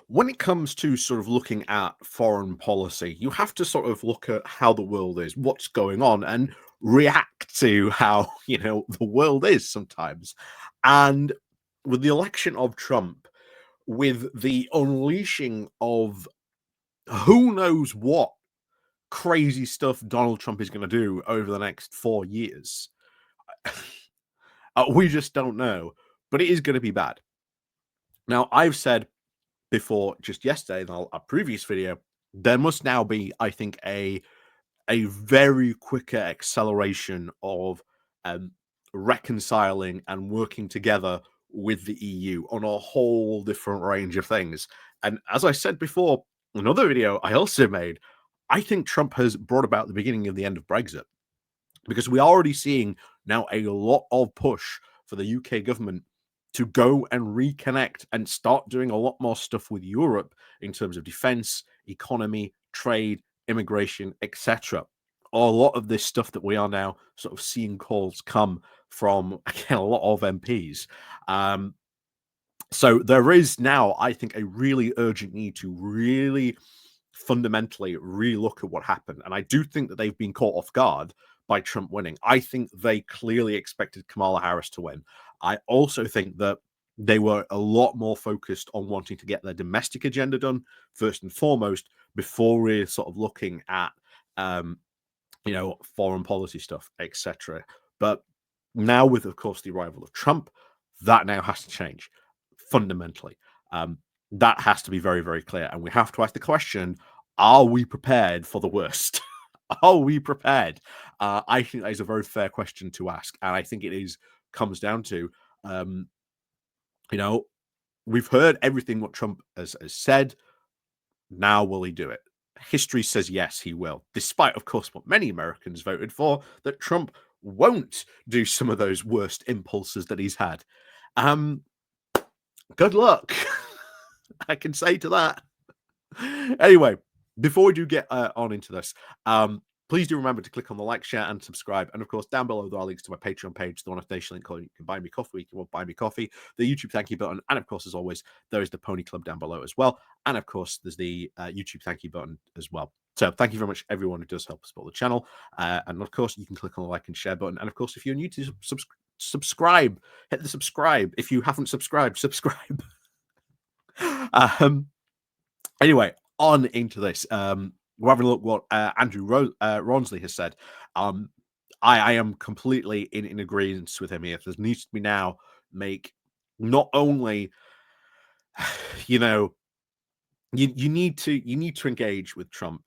When it comes to sort of looking at foreign policy, you have to sort of look at how the world is, what's going on, and react to how, the world is sometimes. And with the election of Trump, with the unleashing of who knows what crazy stuff Donald Trump is going to do over the next 4 years, we just don't know. But it is going to be bad. Now, I've said before just yesterday in a previous video, there must now be, I think, a very quicker acceleration of reconciling and working together with the EU on a whole different range of things. And as I said before, another video I also made, I think Trump has brought about the beginning of the end of Brexit, because we're already seeing now a lot of push for the UK government to go and reconnect and start doing a lot more stuff with Europe in terms of defense, economy, trade, immigration, etc. A lot of this stuff that we are now sort of seeing calls come from, again, a lot of MPs. So there is now, I think, a really urgent need to really fundamentally relook at what happened. And I do think that they've been caught off guard by Trump winning. I think they clearly expected Kamala Harris to win. I also think that they were a lot more focused on wanting to get their domestic agenda done first and foremost before really sort of looking at foreign policy stuff, etc. But now, with of course the arrival of Trump, that now has to change fundamentally. That has to be very, very clear, and we have to ask the question: are we prepared for the worst? Are we prepared? I think that is a very fair question to ask, and I think it comes down to, we've heard everything what Trump has said. Now, will he do it? History says yes, he will, despite, of course, what many Americans voted for, that Trump won't do some of those worst impulses that he's had. Good luck. I can say to that. Anyway, before we do get on into this, please do remember to click on the like, share, and subscribe. And of course, down below there are links to my Patreon page, the One-Off-Nation link, you can buy me coffee, you can buy me coffee, the YouTube thank you button, and of course, as always, there is the Pony Club down below as well. And of course, there's the YouTube thank you button as well. So thank you very much, everyone who does help support the channel. And of course, you can click on the like and share button. And of course, if you're new to subscribe, hit the subscribe. If you haven't subscribed, subscribe. Anyway, on into this. We're having a look what Andrew Ronsley has said. I am completely in agreement with him here. There needs to be now make not only you need to engage with Trump,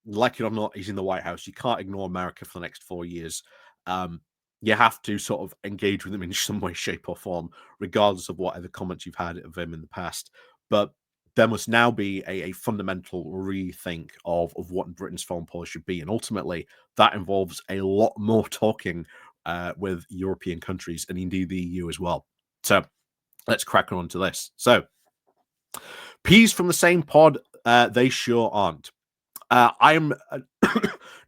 like it or not. He's in the White House. You can't ignore America for the next 4 years. You have to sort of engage with him in some way, shape, or form, regardless of whatever comments you've had of him in the past. But there must now be a fundamental rethink of what Britain's foreign policy should be. And ultimately, that involves a lot more talking with European countries and indeed the EU as well. So let's crack on to this. So, peas from the same pod, they sure aren't.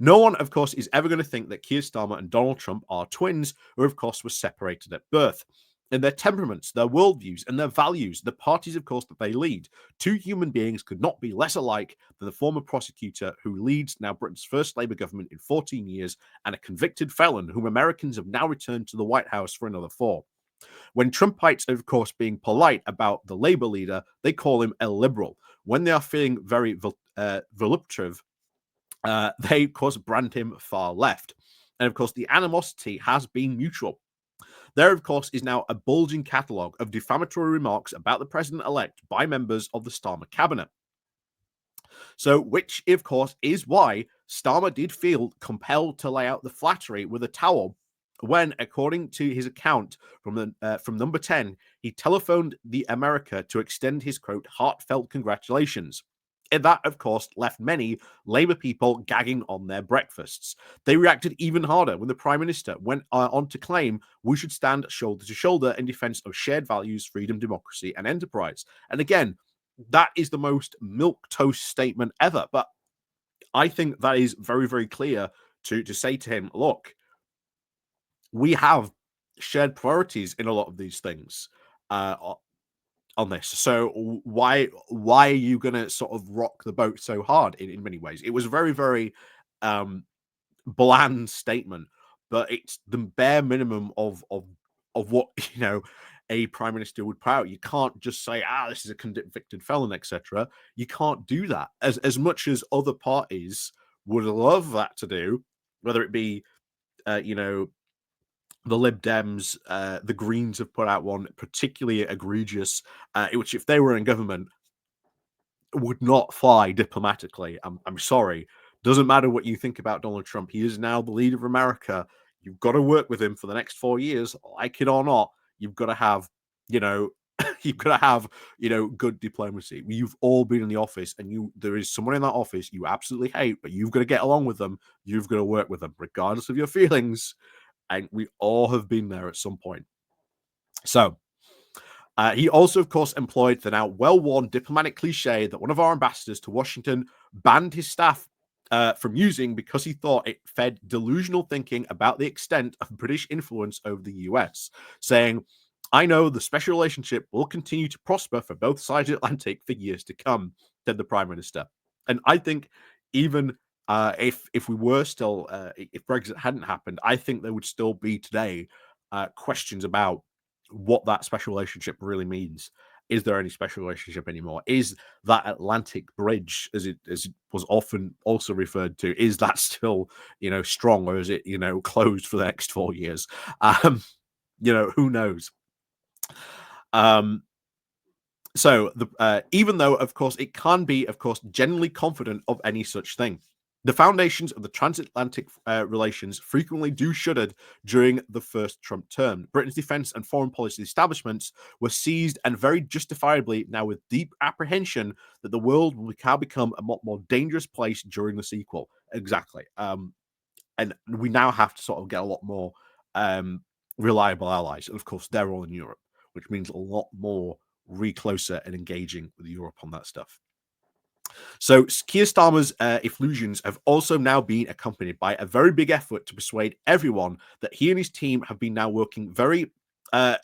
No one, of course, is ever going to think that Keir Starmer and Donald Trump are twins, who, of course, were separated at birth. In their temperaments, their worldviews, and their values, the parties, of course, that they lead, two human beings could not be less alike than the former prosecutor who leads now Britain's first Labour government in 14 years and a convicted felon whom Americans have now returned to the White House for another 4. When Trumpites are, of course, being polite about the Labour leader, they call him a liberal. When they are feeling very voluptuous, they, of course, brand him far left. And, of course, the animosity has been mutual. There, of course, is now a bulging catalogue of defamatory remarks about the president-elect by members of the Starmer cabinet. So, which, of course, is why Starmer did feel compelled to lay out the flattery with a towel when, according to his account from Number 10, he telephoned the America to extend his, quote, heartfelt congratulations. And that, of course, left many Labour people gagging on their breakfasts. They reacted even harder when the Prime Minister went on to claim we should stand shoulder to shoulder in defence of shared values, freedom, democracy, and enterprise. And again, that is the most milquetoast statement ever. But I think that is very, very clear to say to him, look, we have shared priorities in a lot of these things. on this. So why are you gonna sort of rock the boat so hard in many ways? It was a very, very um bland statement, but it's the bare minimum of what a prime minister would put out. You can't just say, this is a convicted felon, etc. You can't do that. As much as other parties would love that to do, whether it be you know the Lib Dems, the Greens have put out one particularly egregious, which if they were in government would not fly diplomatically. I'm sorry. Doesn't matter what you think about Donald Trump. He is now the leader of America. You've got to work with him for the next 4 years, like it or not. You've got to have, you know, you've got to have, good diplomacy. You've all been in the office, and there is someone in that office you absolutely hate, but you've got to get along with them. You've got to work with them, regardless of your feelings. And we all have been there at some point. So he also, of course, employed the now well-worn diplomatic cliche that one of our ambassadors to Washington banned his staff from using because he thought it fed delusional thinking about the extent of British influence over the US, saying, "I know the special relationship will continue to prosper for both sides of the Atlantic for years to come," said the Prime Minister. And I think even if we were still, if Brexit hadn't happened, I think there would still be today questions about what that special relationship really means. Is there any special relationship anymore? Is that Atlantic bridge, as it was often also referred to, is that still strong, or is it closed for the next 4 years? Who knows? Um, so even though, of course, it can be, of course, generally confident of any such thing, the foundations of the transatlantic relations frequently do shuddered during the first Trump term. Britain's defense and foreign policy establishments were seized, and very justifiably now with deep apprehension that the world will now become a more dangerous place during the sequel. Exactly. And we now have to sort of get a lot more reliable allies. And of course, they're all in Europe, which means a lot more closer and engaging with Europe on that stuff. So Keir Starmer's efflusions have also now been accompanied by a very big effort to persuade everyone that he and his team have been now working very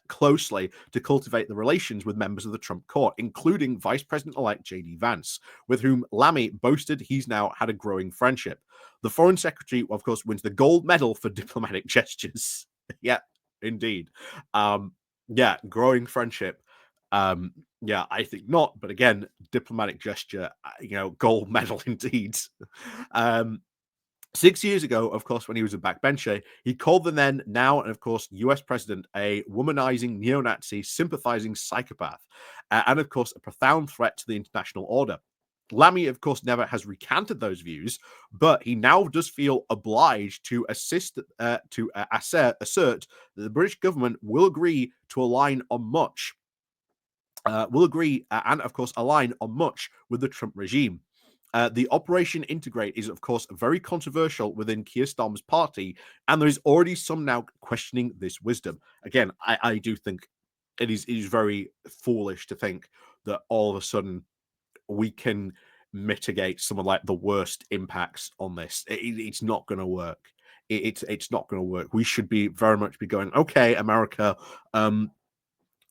closely to cultivate the relations with members of the Trump court, including Vice President-elect J.D. Vance, with whom Lammy boasted he's now had a growing friendship. The Foreign Secretary, of course, wins the gold medal for diplomatic gestures. Yeah, indeed. Growing friendship. I think not. But again, diplomatic gesture, gold medal indeed. 6 years ago, of course, when he was a backbencher, he called the then, now, and of course, US president a womanizing neo-Nazi sympathizing psychopath, and of course, a profound threat to the international order. Lammy, of course, never has recanted those views, but he now does feel obliged to assert that the British government will agree to align on much, and of course align on much with the Trump regime. The Operation Integrate is, of course, very controversial within Keir Starmer's party, and there is already some now questioning this wisdom. Again, I do think it is very foolish to think that all of a sudden we can mitigate some of like the worst impacts on this. It's not going to work. It's not going to work. We should be very much be going, okay, America.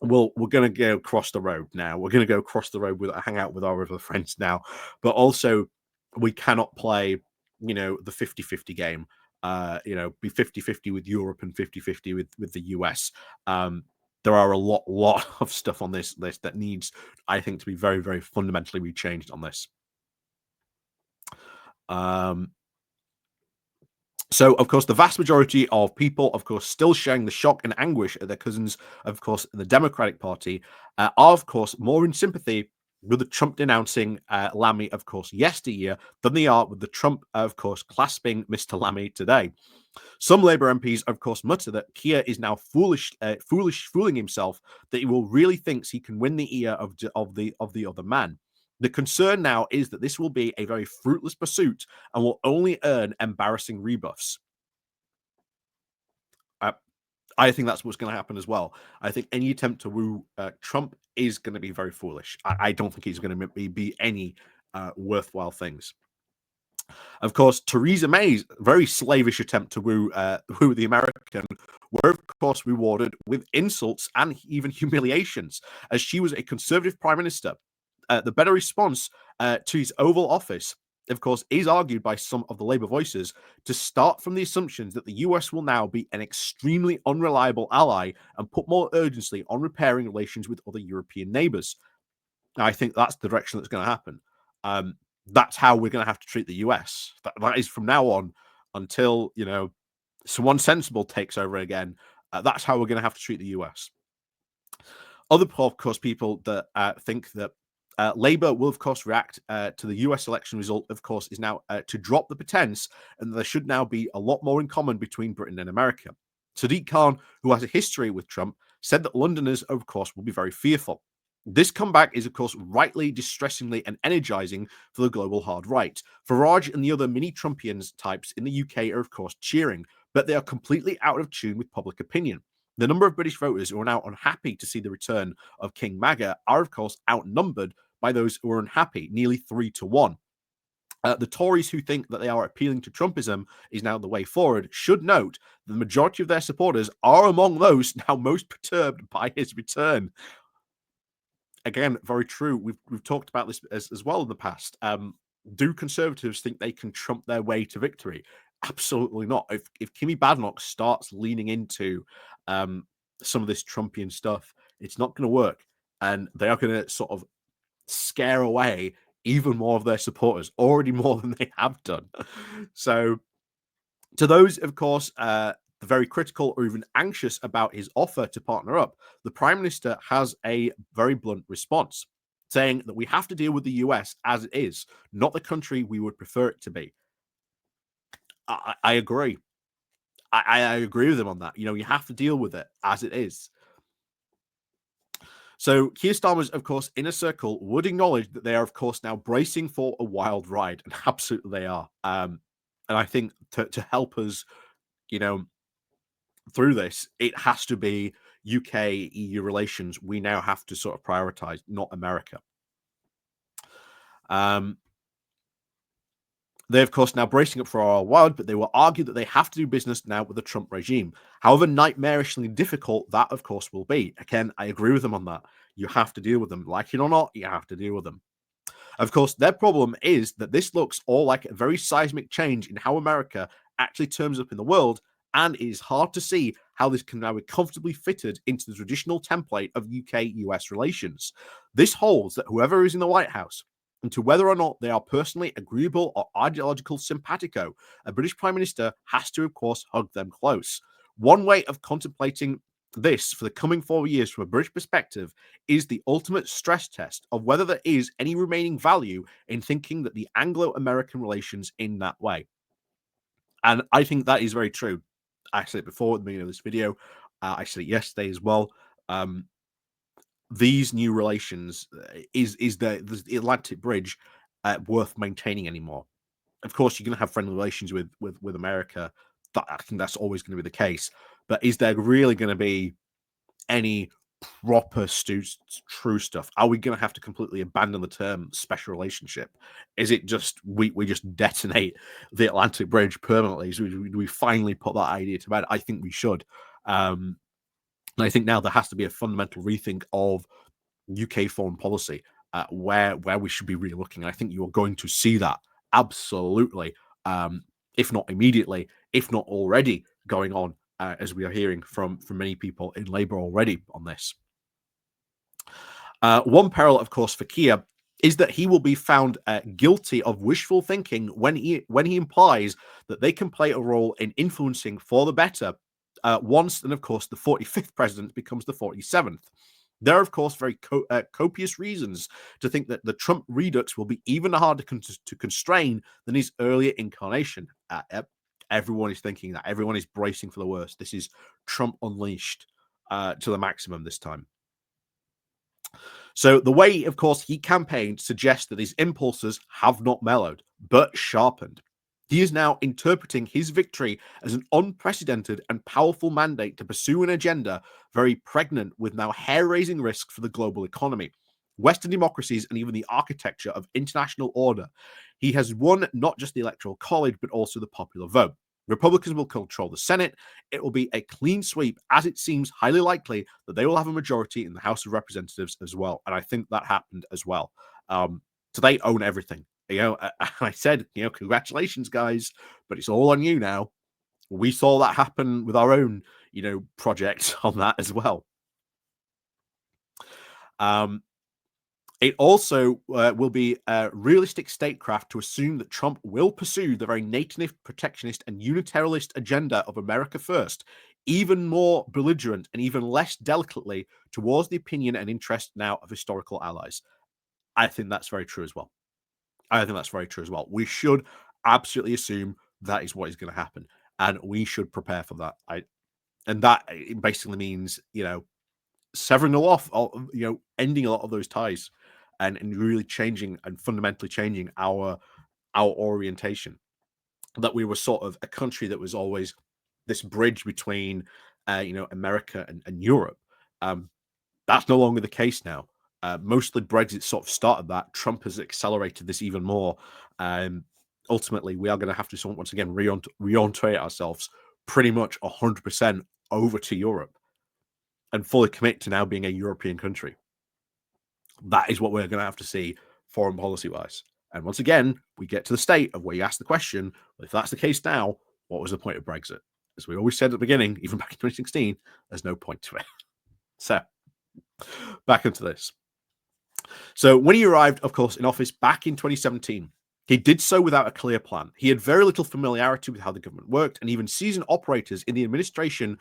We're going to go across the road now. We're going to go across the road hang out with our other friends now. But also, we cannot play, the 50-50 game. Be 50-50 with Europe and 50-50 with the US. There are a lot of stuff on this list that needs, I think, to be very, very fundamentally rechanged on this. So, of course, the vast majority of people, of course, still sharing the shock and anguish at their cousins, of course, in the Democratic Party, are, of course, more in sympathy with the Trump denouncing Lammy, of course, yesteryear than they are with the Trump, of course, clasping Mr. Lammy today. Some Labour MPs, of course, mutter that Keir is now fooling himself that he will really thinks he can win the ear of the other man. The concern now is that this will be a very fruitless pursuit and will only earn embarrassing rebuffs. I think that's what's going to happen as well. I think any attempt to woo Trump is going to be very foolish. I don't think he's going to be any worthwhile things. Of course, Theresa May's very slavish attempt to woo the American were, of course, rewarded with insults and even humiliations, as she was a conservative prime minister. The better response to his Oval Office, of course, is argued by some of the Labour voices to start from the assumptions that the US will now be an extremely unreliable ally and put more urgency on repairing relations with other European neighbours. I think that's the direction that's going to happen. That's how we're going to have to treat the US. That is from now on until someone sensible takes over again. That's how we're going to have to treat the US. Other, of course, people that think that Labour will, of course, react to the US election result, of course, is now to drop the pretense, and there should now be a lot more in common between Britain and America. Sadiq Khan, who has a history with Trump, said that Londoners, of course, will be very fearful. This comeback is, of course, rightly, distressingly, and energizing for the global hard right. Farage and the other mini-Trumpians types in the UK are, of course, cheering, but they are completely out of tune with public opinion. The number of British voters who are now unhappy to see the return of King MAGA are, of course, outnumbered by those who are unhappy, nearly 3-1. The Tories who think that they are appealing to Trumpism is now the way forward should note the majority of their supporters are among those now most perturbed by his return. Again, very true. We've talked about this as well in the past. Do conservatives think they can trump their way to victory? Absolutely not. If Kimmy Badenoch starts leaning into some of this Trumpian stuff, it's not going to work, and they are going to sort of scare away even more of their supporters, already more than they have done. So, to those, of course, very critical or even anxious about his offer to partner up, the Prime Minister has a very blunt response, saying that we have to deal with the US as it is, not the country we would prefer it to be. I agree. I agree with him on that. You have to deal with it as it is. So Keir Starmer's, of course, inner circle would acknowledge that they are, of course, now bracing for a wild ride, and absolutely they are. And I think to help us, through this, it has to be UK EU relations. We now have to sort of prioritize, not America. They're, of course, now bracing up for our wild, but they will argue that they have to do business now with the Trump regime. However nightmarishly difficult that, of course, will be. Again, I agree with them on that. You have to deal with them. Like it or not, you have to deal with them. Of course, their problem is that this looks all like a very seismic change in how America actually turns up in the world, and it is hard to see how this can now be comfortably fitted into the traditional template of UK-US relations. This holds that whoever is in the White House, and to whether or not they are personally agreeable or ideological simpatico, a British Prime Minister has to, of course, hug them close. One way of contemplating this for the coming 4 years from a British perspective is the ultimate stress test of whether there is any remaining value in thinking that the Anglo-American relations in that way. And I think that is very true. I said it before at the beginning of this video. I said it yesterday as well. These new relations is the Atlantic Bridge worth maintaining anymore? Of course, you're going to have friendly relations with America. I think that's always going to be the case. But is there really going to be any proper true stuff? Are we going to have to completely abandon the term special relationship? Is it just we just detonate the Atlantic Bridge permanently? So we finally put that idea to bed? I think we should. And I think now there has to be a fundamental rethink of UK foreign policy, where we should be really looking. And I think you are going to see that absolutely, if not immediately, if not already going on, as we are hearing from many people in Labour already on this. One peril, of course, for Keir is that he will be found guilty of wishful thinking when he implies that they can play a role in influencing for the better once, and of course, the 45th president becomes the 47th. There are, of course, very copious reasons to think that the Trump redux will be even harder to constrain than his earlier incarnation. Everyone is thinking that. Everyone is bracing for the worst. This is Trump unleashed to the maximum this time. So the way, of course, he campaigned suggests that his impulses have not mellowed, but sharpened. He is now interpreting his victory as an unprecedented and powerful mandate to pursue an agenda very pregnant with now hair-raising risk for the global economy. Western democracies, and even the architecture of international order. He has won not just the Electoral College, but also the popular vote. Republicans will control the Senate. It will be a clean sweep, as it seems highly likely that they will have a majority in the House of Representatives as well. And I think that happened as well. So they own everything. I said, congratulations, guys, but it's all on you now. We saw that happen with our own, project on that as well. It also will be a realistic statecraft to assume that Trump will pursue the very nationalist, protectionist, and unitarist agenda of America first, even more belligerent and even less delicately towards the opinion and interest now of historical allies. I think that's very true as well. We should absolutely assume that is what is going to happen, and we should prepare for that. And that basically means, severing off, ending a lot of those ties, and really changing and fundamentally changing our orientation. That we were sort of a country that was always this bridge between, America and Europe. That's no longer the case now. Mostly Brexit sort of started that. Trump has accelerated this even more. Ultimately, we are going to have to once again reorientate ourselves pretty much 100% over to Europe and fully commit to now being a European country. That is what we're going to have to see foreign policy wise. And once again, we get to the state of where you ask the question, well, if that's the case now, what was the point of Brexit? As we always said at the beginning, even back in 2016, there's no point to it. So, back into this. So, when he arrived, of course, in office back in 2017, he did so without a clear plan. He had very little familiarity with how the government worked, and even seasoned operators in the administration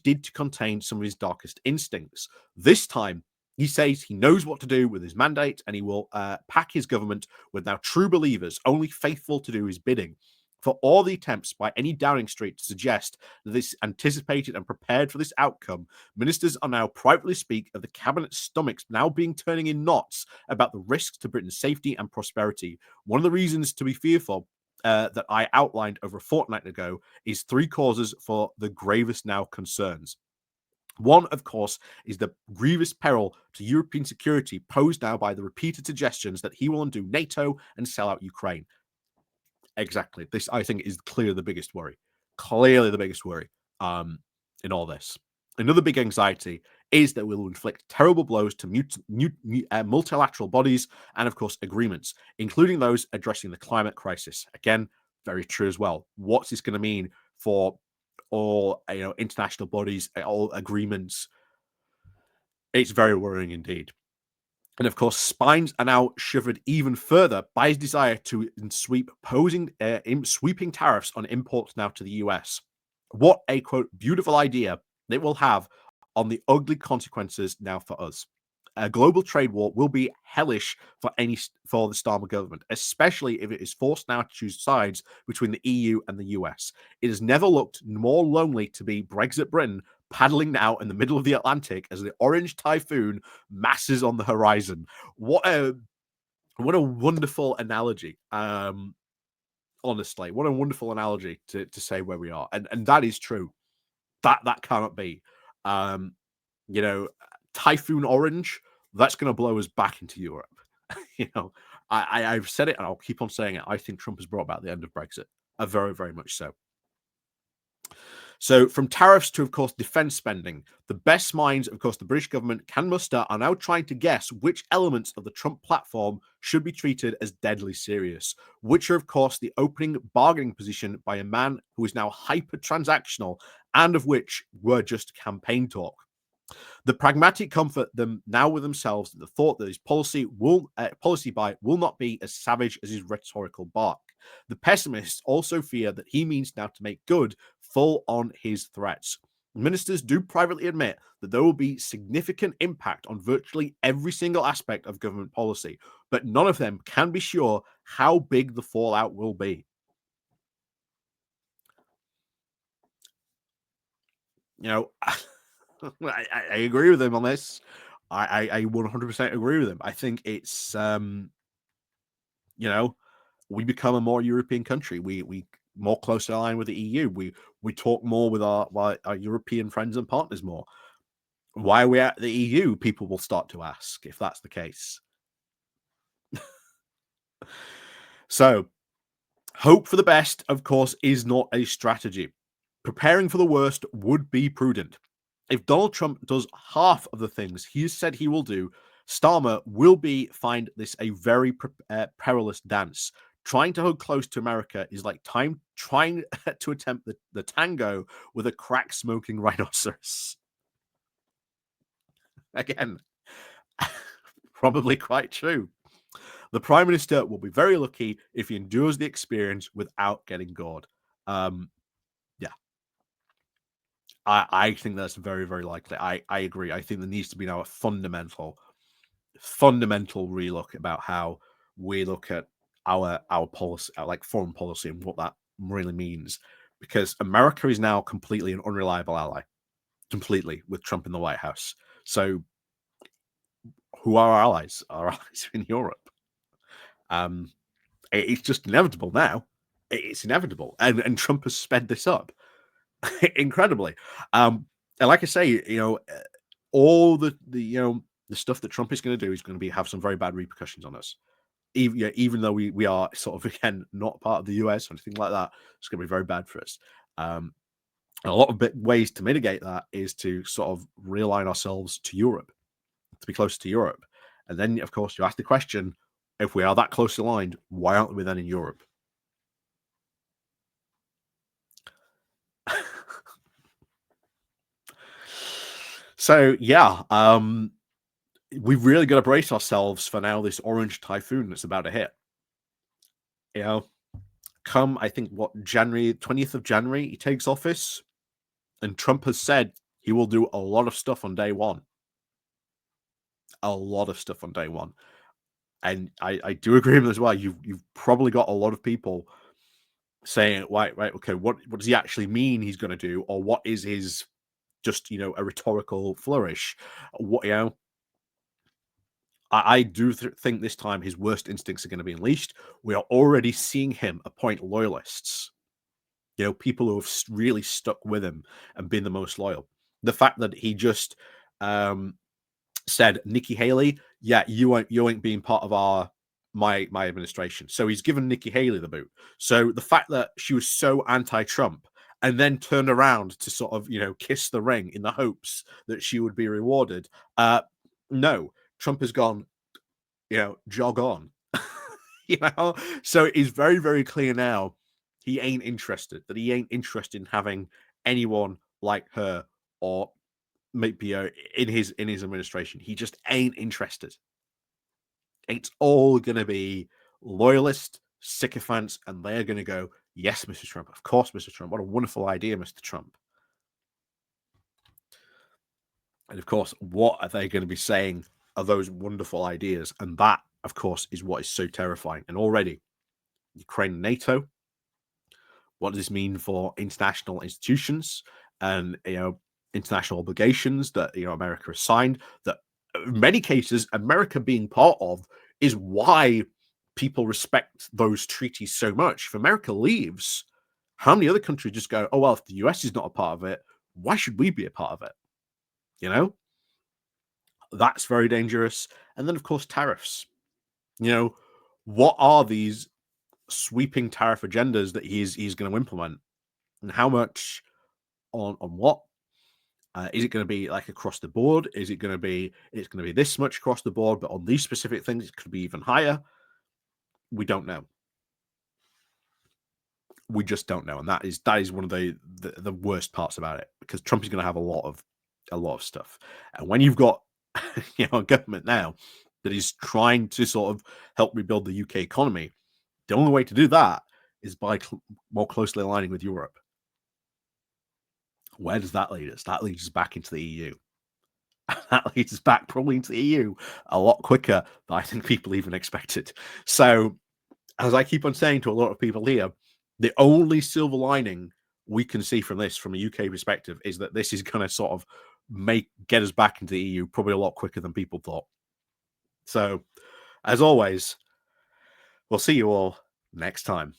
did to contain some of his darkest instincts. This time, he says he knows what to do with his mandate, and he will pack his government with now true believers, only faithful to do his bidding. For all the attempts by any Downing Street to suggest that this anticipated and prepared for this outcome, ministers are now privately speak of the cabinet's stomachs now being turning in knots about the risks to Britain's safety and prosperity. One of the reasons to be fearful that I outlined over a fortnight ago is three causes for the gravest now concerns. One, of course, is the grievous peril to European security posed now by the repeated suggestions that he will undo NATO and sell out Ukraine. Exactly. This, I think, is clearly the biggest worry. Clearly the biggest worry in all this. Another big anxiety is that we will inflict terrible blows to multilateral bodies and, of course, agreements, including those addressing the climate crisis. Again, very true as well. What's this going to mean for all international bodies, all agreements? It's very worrying indeed. And of course, spines are now shivered even further by his desire to sweep sweeping tariffs on imports now to the US. What a quote beautiful idea it will have on the ugly consequences now for us. A global trade war will be hellish for the Starmer government, especially if it is forced now to choose sides between the EU and the US. It has never looked more lonely to be Brexit Britain paddling now in the middle of the Atlantic as the orange typhoon masses on the horizon. What a wonderful analogy. Honestly, what a wonderful analogy to say where we are. And that is true. That cannot be. Typhoon Orange, that's going to blow us back into Europe. I've said it and I'll keep on saying it. I think Trump has brought about the end of Brexit. Very, very much so. So from tariffs to, of course, defense spending, the best minds, of course, the British government can muster are now trying to guess which elements of the Trump platform should be treated as deadly serious, which are, of course, the opening bargaining position by a man who is now hyper-transactional and of which were just campaign talk. The pragmatic comfort them now with themselves that the thought that his policy will not be as savage as his rhetorical bark. The pessimists also fear that he means now to make good full on his threats. Ministers do privately admit that there will be significant impact on virtually every single aspect of government policy, but none of them can be sure how big the fallout will be. I agree with him on this. I 100% agree with him. I think it's we become a more European country. We more closely aligned with the EU. We talk more with our European friends and partners more. Why are we at the EU? People will start to ask if that's the case. So, hope for the best, of course, is not a strategy. Preparing for the worst would be prudent. If Donald Trump does half of the things he has said he will do, Starmer will find this a very perilous dance. Trying to hold close to America is like trying to attempt the tango with a crack smoking rhinoceros. Again, probably quite true. The Prime Minister will be very lucky if he endures the experience without getting gored. Yeah, I think that's very, very likely. I agree. I think there needs to be now a fundamental relook about how we look at our policy, like foreign policy, and what that really means. Because America is now completely an unreliable ally, completely, with Trump in the White House. So, who are our allies? Our allies in Europe. It's just inevitable now. It's inevitable, and Trump has sped this up incredibly. And like I say, all the the stuff that Trump is going to do is going to have some very bad repercussions on us. Even though we are sort of again not part of the US or anything like that, it's going to be very bad for us. And a lot of ways to mitigate that is to sort of realign ourselves to Europe, to be closer to Europe. And then, of course, you ask the question: if we are that closely aligned, why aren't we then in Europe? So yeah, we've really got to brace ourselves for now this orange typhoon that's about to hit. You know, come I think January 20th of January he takes office, and Trump has said he will do a lot of stuff on day one. A lot of stuff on day one, and I do agree with him as well. You've probably got a lot of people saying, right, okay, what does he actually mean he's going to do, or what is his just a rhetorical flourish? What I do think this time his worst instincts are going to be unleashed. We are already seeing him appoint loyalists. People who have really stuck with him and been the most loyal. The fact that he just said, Nikki Haley, yeah, you ain't being part of my administration. So he's given Nikki Haley the boot. So the fact that she was so anti-Trump and then turned around to sort of kiss the ring in the hopes that she would be rewarded. No, Trump has gone, jog on. So it's very, very clear now he ain't interested, that he ain't interested in having anyone like her or maybe in his administration. He just ain't interested. It's all gonna be loyalist sycophants, and they're gonna go, yes, Mr. Trump, of course, Mr. Trump, what a wonderful idea, Mr. Trump. And of course, what are they going to be saying are those wonderful ideas? And that, of course, is what is so terrifying. And already, Ukraine and NATO, what does this mean for international institutions and international obligations that America has signed? That in many cases, America being part of is why people respect those treaties so much. If America leaves, how many other countries just go, oh well, if the US is not a part of it, why should we be a part of it? That's very dangerous. And then, of course, tariffs. What are these sweeping tariff agendas that he's going to implement, and how much on what? Is it going to be like across the board? Is it going to be it's going to be this much across the board, but on these specific things it could be even higher? We don't know. We just don't know, and that is one of the worst parts about it, because Trump is going to have a lot of stuff, and when you've got a government now that is trying to sort of help rebuild the UK economy, the only way to do that is by more closely aligning with Europe. Where does that lead us? That leads us back into the EU. That leads us back probably into the EU a lot quicker than I think people even expected. So, as I keep on saying to a lot of people here, the only silver lining we can see from this, from a UK perspective, is that this is going to sort of get us back into the EU probably a lot quicker than people thought. So, as always, we'll see you all next time.